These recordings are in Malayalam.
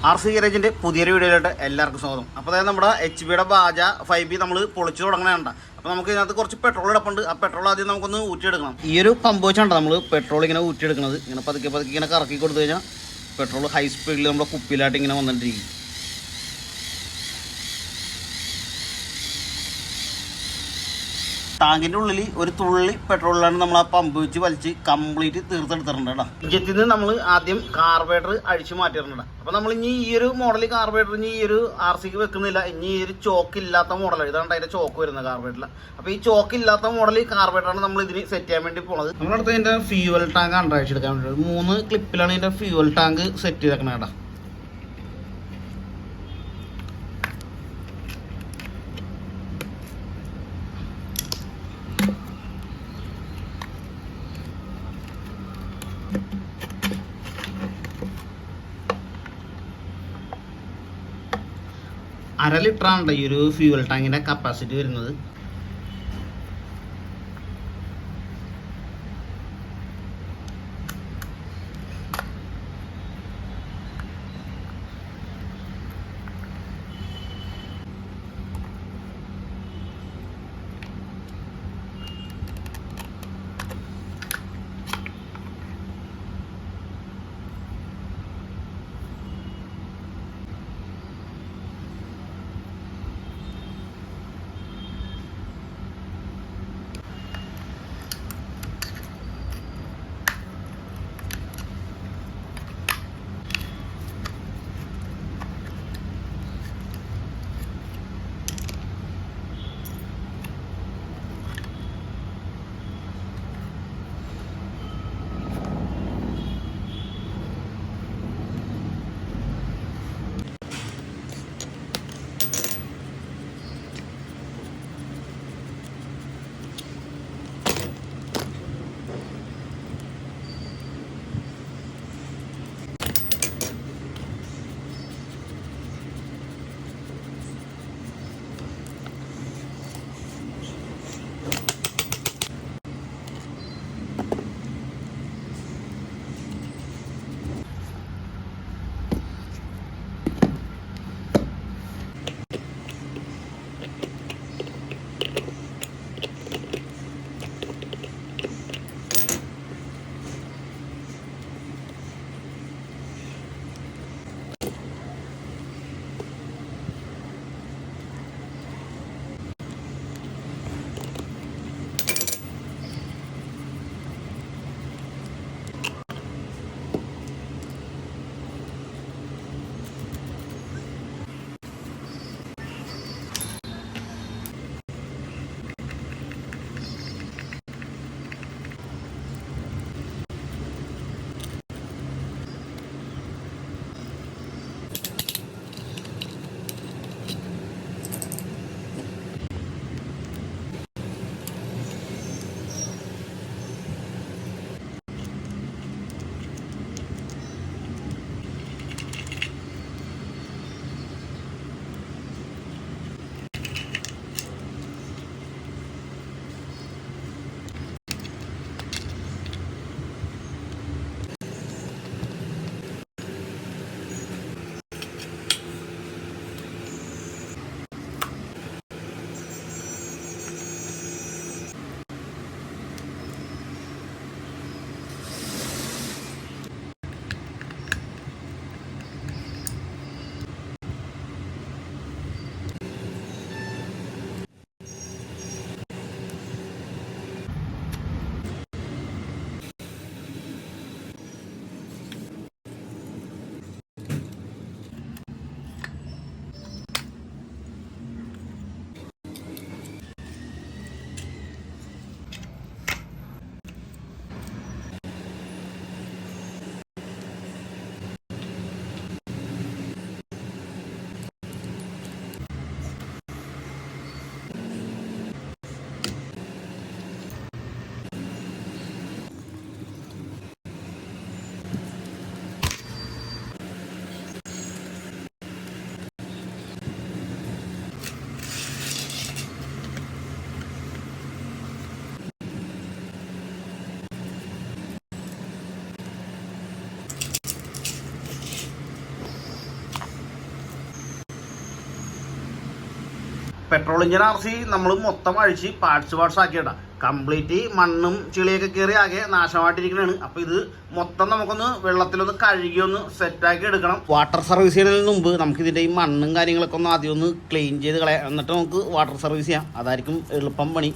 RC ഗാരേജിൻ്റെ പുതിയൊരു വീഡിയോയിലോട്ട് എല്ലാവർക്കും സ്വാഗതം. അപ്പോൾ അതായത് നമ്മുടെ HP-യുടെ ബാജ 5B നമ്മൾ പൊളിച്ച് തുടങ്ങണേണ്ട. അപ്പോൾ നമുക്ക് ഇതിനകത്ത് കുറച്ച് പെട്രോൾ കിടപ്പുണ്ട്. ആ പെട്രോൾ ആദ്യം നമുക്കൊന്ന് ഊറ്റിയെടുക്കണം. ഈ ഒരു പമ്പ് വെച്ചാണ് നമ്മൾ പെട്രോൾ ഇങ്ങനെ ഊറ്റിയെടുക്കുന്നത്. ഇങ്ങനെ പതുക്കെ പതുക്കെ ഇങ്ങനെ കറക്കി കൊടുത്തു കഴിഞ്ഞാൽ പെട്രോൾ ഹൈ സ്പീഡിൽ നമ്മുടെ കുപ്പിയിലായിട്ട് ഇങ്ങനെ വന്നിട്ടിരിക്കും. ടാങ്കിൻ്റെ ഉള്ളിൽ ഒരു തുള്ളി പെട്രോളിലാണ് നമ്മൾ ആ പമ്പ് വെച്ച് വലിച്ച് കംപ്ലീറ്റ് തീർത്തെടുത്തിട്ടുണ്ട് കേട്ടോ. ഇഞ്ചത്തിൽ നിന്ന് നമ്മൾ ആദ്യം കാർബറേറ്റർ അഴിച്ചു മാറ്റിയിട്ടുണ്ട്. അപ്പോൾ നമ്മൾ ഇനി ഈ ഒരു മോഡൽ കാർബറേറ്റർ ഇനി ഈ ഒരു RCക്ക് വെക്കുന്നില്ല. ഇനി ഈ ഒരു ചോക്ക് ഇല്ലാത്ത മോഡലാണ്. ഇതാണ് അതിൻ്റെ ചോക്ക് വരുന്നത് കാർബറേറ്ററിൽ. അപ്പോൾ ഈ ചോക്ക് ഇല്ലാത്ത മോഡൽ കാർബറേറ്ററാണ് നമ്മൾ ഇതിന് സെറ്റ് ചെയ്യാൻ വേണ്ടി പോകുന്നത്. നമ്മളടുത്ത് ഇതിൻ്റെ ഫ്യൂവൽ ടാങ്ക് അഴിച്ചെടുക്കാൻ വേണ്ടി 3 ക്ലിപ്പിലാണ് ഇതിൻ്റെ ഫ്യൂവൽ ടാങ്ക് സെറ്റ് ചെയ്തേക്കണത് കേട്ടോ. അര ലിറ്ററാണ് ഈ ഒരു ഫ്യൂവൽ ടാങ്കിൻ്റെ കപ്പാസിറ്റി വരുന്നത്. പെട്രോൾ എഞ്ചിൻ RC നമ്മൾ മൊത്തം അഴിച്ച് പാർട്സ് ആക്കിയിടാം. കംപ്ലീറ്റ് മണ്ണും ചെളിയൊക്കെ കയറി ആകെ നാശമായിട്ടിരിക്കുന്നതാണ്. അപ്പോൾ ഇത് മൊത്തം നമുക്കൊന്ന് വെള്ളത്തിലൊന്ന് കഴുകി ഒന്ന് സെറ്റാക്കി എടുക്കണം. വാട്ടർ സർവീസ് ചെയ്യുന്നതിന് മുമ്പ് നമുക്ക് ഇതിൻ്റെ ഈ മണ്ണും കാര്യങ്ങളൊക്കെ ഒന്ന് ആദ്യം ഒന്ന് ക്ലീൻ ചെയ്ത് കളയാം. എന്നിട്ട് നമുക്ക് വാട്ടർ സർവീസ് ചെയ്യാം. അതായിരിക്കും എളുപ്പം പണി.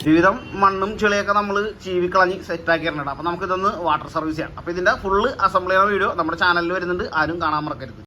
വിവിധം മണ്ണും ചെളിയൊക്കെ നമ്മൾ ചീവിക്കളഞ്ഞ് സെറ്റാക്കി തരുന്നുണ്ട്. അപ്പോൾ നമുക്കിതൊന്ന് വാട്ടർ സർവീസ് ചെയ്യാം. അപ്പോൾ ഇതിൻ്റെ ഫുള്ള് അസംബ്ലി ചെയ്യുന്ന വീഡിയോ നമ്മുടെ ചാനലിൽ വരുന്നുണ്ട്. ആരും കാണാൻ മറക്കരുത്.